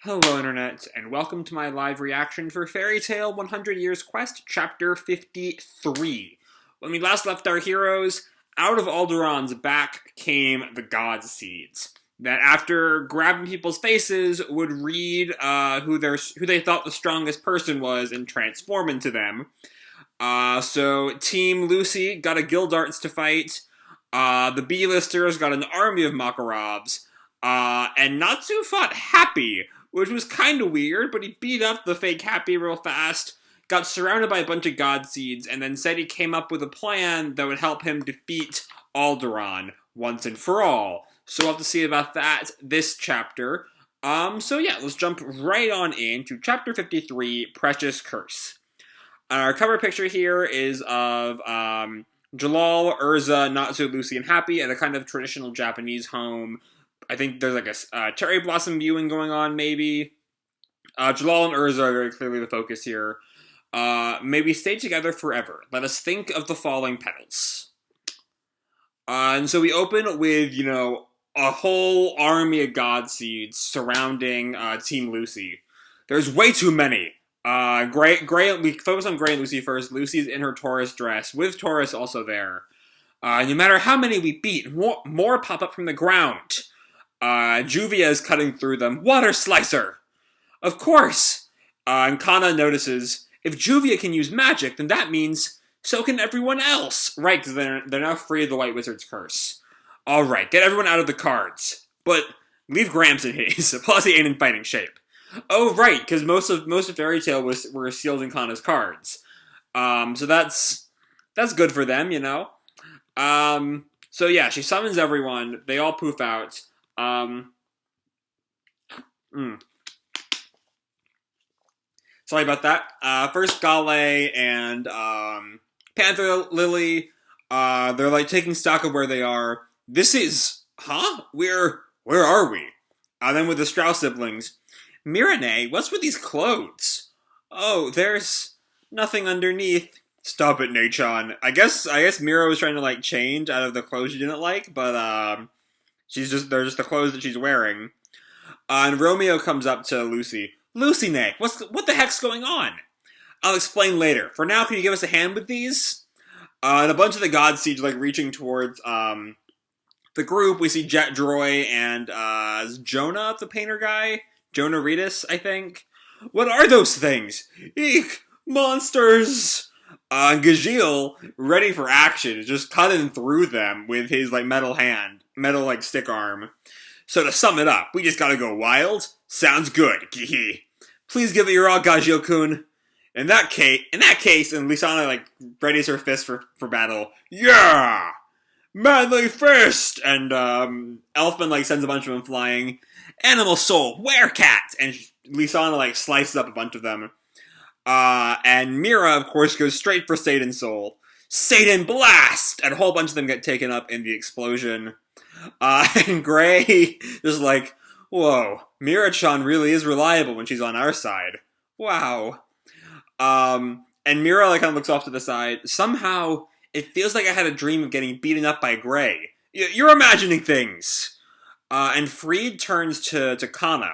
Hello, Internet, and welcome to my live reaction for Fairy Tale 100 Years Quest, Chapter 53. When we last left our heroes, out of Aldoron's back came the God Seeds, that after grabbing people's faces, would read who they thought the strongest person was and transform into them. So Team Lucy got a Gildarts to fight, the B-listers got an army of Makarovs, and Natsu fought Happy, which was kind of weird, but he beat up the fake Happy real fast, got surrounded by a bunch of God Seeds, and then said he came up with a plan that would help him defeat Aldoron once and for all. So we'll have to see about that this chapter. So yeah, let's jump right on into Chapter 53, Precious Curse. Our cover picture here is of Jalal, Urza, Natsu, Lucy, and Happy at a kind of traditional Japanese home. I think there's like a cherry blossom viewing going on, maybe. Jalal and Urza are very clearly the focus here. May we stay together forever. Let us think of the falling petals. And so we open with, a whole army of God Seeds surrounding Team Lucy. There's way too many. We focus on Gray and Lucy first. Lucy's in her Taurus dress, with Taurus also there. No matter how many we beat, more pop up from the ground. Juvia is cutting through them. Water Slicer! Of course! And Kana notices, if Juvia can use magic, then that means so can everyone else! Right, because they're now free of the White Wizard's curse. Alright, get everyone out of the cards. But leave Gramps in his, plus he ain't in fighting shape. Oh, right, because most of Fairy Tale were sealed in Kana's cards. So that's good for them, So yeah, she summons everyone, they all poof out. Sorry about that. First Gale and Panther Lily, they're like taking stock of where they are. This is, where are we? Then with the Strauss siblings, Mirane, what's with these clothes? Oh, there's nothing underneath. Stop it, Nachon. I guess Mira was trying to change out of the clothes she didn't like, but they're just the clothes that she's wearing. And Romeo comes up to Lucy. Lucy, Nick, what the heck's going on? I'll explain later. For now, can you give us a hand with these? And a bunch of the God Seeds reaching towards the group. We see Jet Droy and Jonah, the painter guy. Jonah Reedus, I think. What are those things? Eek! Monsters! Gajil, ready for action, is just cutting through them with his metal stick arm. So to sum it up, we just gotta go wild? Sounds good, kihi. Please give it your all, Gajil-kun. In that case, and Lisana readies her fist for battle. Yeah! Manly fist! And Elfman sends a bunch of them flying. Animal soul, werecat! And Lisana slices up a bunch of them. And Mira, of course, goes straight for Satan's soul. Satan blast! And a whole bunch of them get taken up in the explosion. And Gray just whoa, Mira-chan really is reliable when she's on our side. Wow. And Mira kind of looks off to the side. Somehow, it feels like I had a dream of getting beaten up by Gray. You're imagining things. And Freed turns to Kana.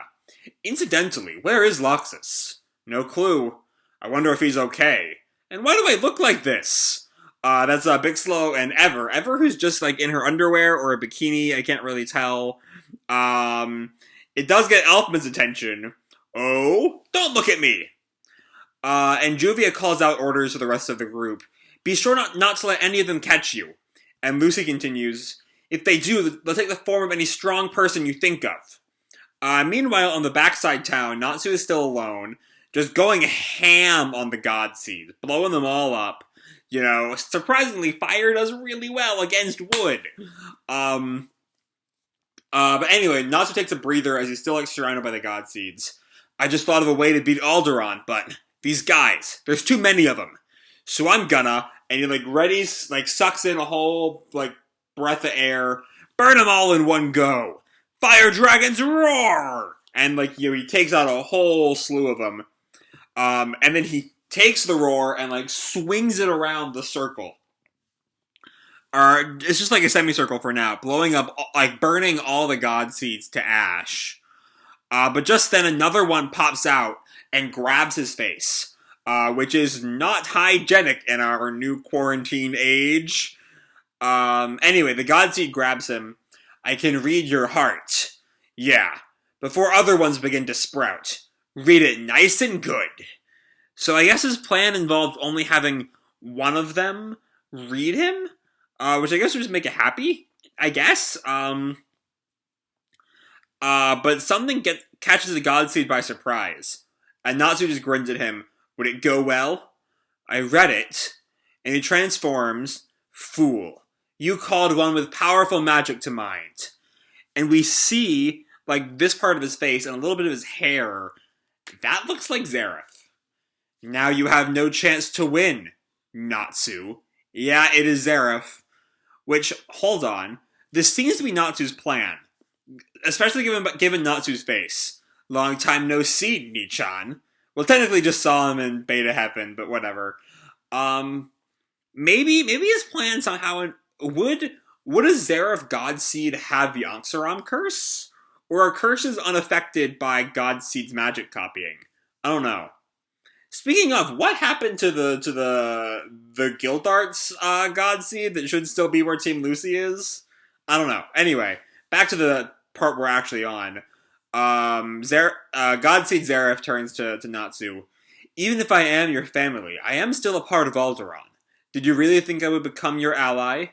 Incidentally, where is Loxus? No clue. I wonder if he's okay. And why do I look like this? That's Big Slow and Ever. Ever who's just in her underwear or a bikini, I can't really tell. It does get Elfman's attention. Oh, don't look at me! And Juvia calls out orders to the rest of the group. Be sure not to let any of them catch you. And Lucy continues, if they do, they'll take the form of any strong person you think of. Meanwhile, on the backside town, Natsu is still alone, just going ham on the God Seeds, blowing them all up. Surprisingly, fire does really well against wood. But anyway, Natsu takes a breather as he's still surrounded by the God Seeds. I just thought of a way to beat Aldoron, but these guys, there's too many of them. So I'm gonna, and he sucks in a whole breath of air, burn them all in one go. Fire dragons roar! And he takes out a whole slew of them. And then he takes the roar and swings it around the circle. It's just a semicircle for now, blowing up, burning all the God Seeds to ash. But just then another one pops out and grabs his face, which is not hygienic in our new quarantine age. Anyway, the Godseed grabs him. I can read your heart. Yeah, before other ones begin to sprout. Read it nice and good. So I guess his plan involved only having one of them read him, which I guess would just make it happy, I guess. But something catches the Godseed by surprise. And Natsu just grins at him. Would it go well? I read it, and he transforms. Fool. You called one with powerful magic to mind. And we see, like, this part of his face and a little bit of his hair. That looks like Zeref. Now you have no chance to win, Natsu. Yeah, it is Zeref. Which, hold on, this seems to be Natsu's plan. Especially given Natsu's face. Long time no see, Nichan. Well, technically just saw him in Beta Heaven, but whatever. Maybe his plan somehow would a Zeref Godseed have the Ankhseram curse? Or are curses unaffected by Godseed's magic copying? I don't know. Speaking of, what happened to the Guildarts Godseed that should still be where Team Lucy is? I don't know. Anyway, back to the part we're actually on. Godseed Zeref turns to Natsu. Even if I am your family, I am still a part of Aldoron. Did you really think I would become your ally?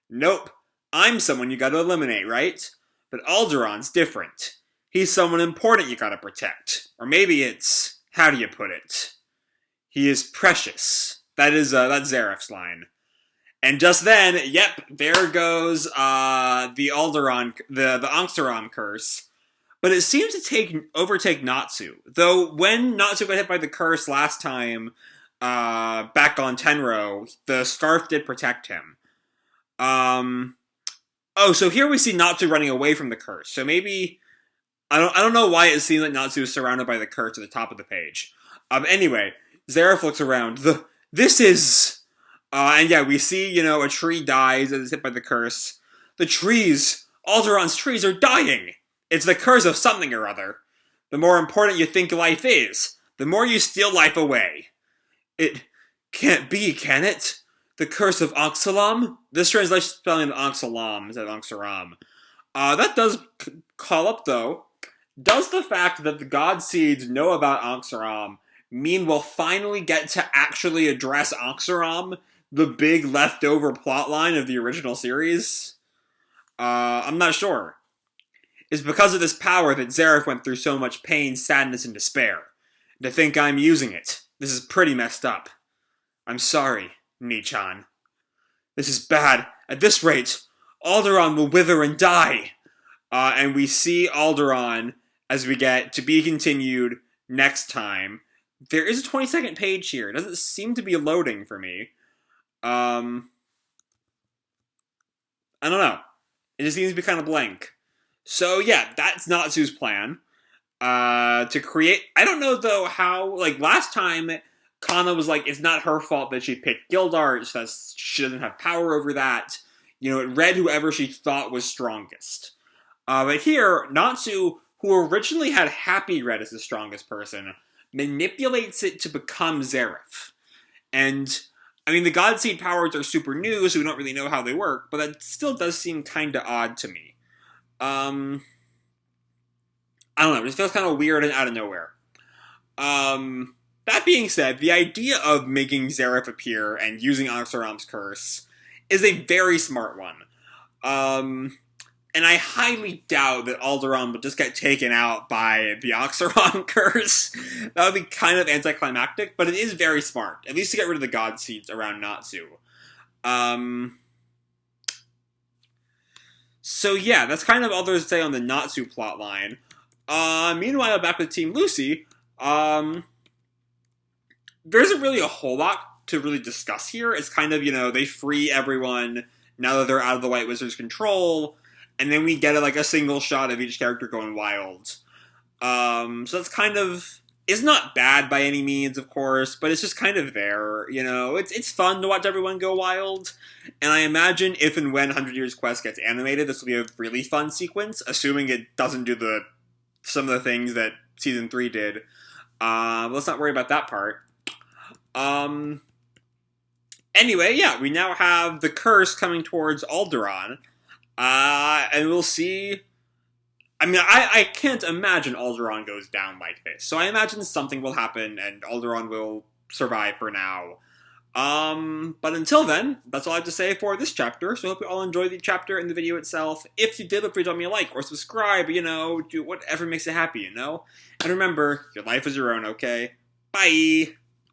Nope. I'm someone you gotta eliminate, right? But Aldoron's different. He's someone important you gotta protect. Or maybe it's, how do you put it? He is precious. That's Zeref's line. And just then, yep, there goes the Aldoron, the Ankhseram curse. But it seems to overtake Natsu. Though when Natsu got hit by the curse last time, back on Tenro, the scarf did protect him. So here we see Natsu running away from the curse. So maybe I don't know why it seems like Natsu is surrounded by the curse at the top of the page. Anyway, Zeref looks around. This is and yeah, we see, a tree dies as it's hit by the curse. The trees, Aldoron's trees are dying. It's the curse of something or other. The more important you think life is, the more you steal life away. It can't be, can it? The Curse of Ankhseram? This translation spelling of Ankhseram instead of Ankhseram. That does call up, though. Does the fact that the Godseeds know about Ankhseram mean we'll finally get to actually address Ankhseram, the big leftover plotline of the original series? I'm not sure. It's because of this power that Zeref went through so much pain, sadness, and despair. To think I'm using it. This is pretty messed up. I'm sorry, Nichan. This is bad. At this rate, Aldoron will wither and die. And we see Aldoron as we get to be continued next time. There is a 20-second page here. It doesn't seem to be loading for me. I don't know. It just seems to be kind of blank. So yeah, that's Natsu's plan. To create... I don't know, though, how... last time, Kana was like, it's not her fault that she picked Guildarts, that she doesn't have power over that. It read whoever she thought was strongest. But here, Natsu, who originally had Happy read as the strongest person, manipulates it to become Zeref. And, the Godseed powers are super new, so we don't really know how they work, but that still does seem kinda odd to me. I don't know, it just feels kind of weird and out of nowhere. That being said, the idea of making Zeref appear and using Ankhseram's curse is a very smart one. And I highly doubt that Aldoron would just get taken out by the Ankhseram curse. That would be kind of anticlimactic, but it is very smart, at least to get rid of the Godseeds around Natsu. So yeah, that's kind of all there is to say on the Natsu plotline. Meanwhile, back with Team Lucy, there isn't really a whole lot to really discuss here. It's kind of, they free everyone now that they're out of the White Wizard's control, and then we get a single shot of each character going wild. So that's kind of... It's not bad by any means, of course, but it's just kind of there, It's fun to watch everyone go wild, and I imagine if and when 100 Years Quest gets animated, this will be a really fun sequence, assuming it doesn't do the some of the things that Season 3 did. Let's not worry about that part. Anyway, yeah, we now have the curse coming towards Aldoron. And we'll see. I mean, I can't imagine Aldoron goes down like this. So I imagine something will happen and Aldoron will survive for now. But until then, that's all I have to say for this chapter. So I hope you all enjoyed the chapter and the video itself. If you did, feel free to drop me a like or subscribe, do whatever makes you happy, And remember, your life is your own, okay? Bye!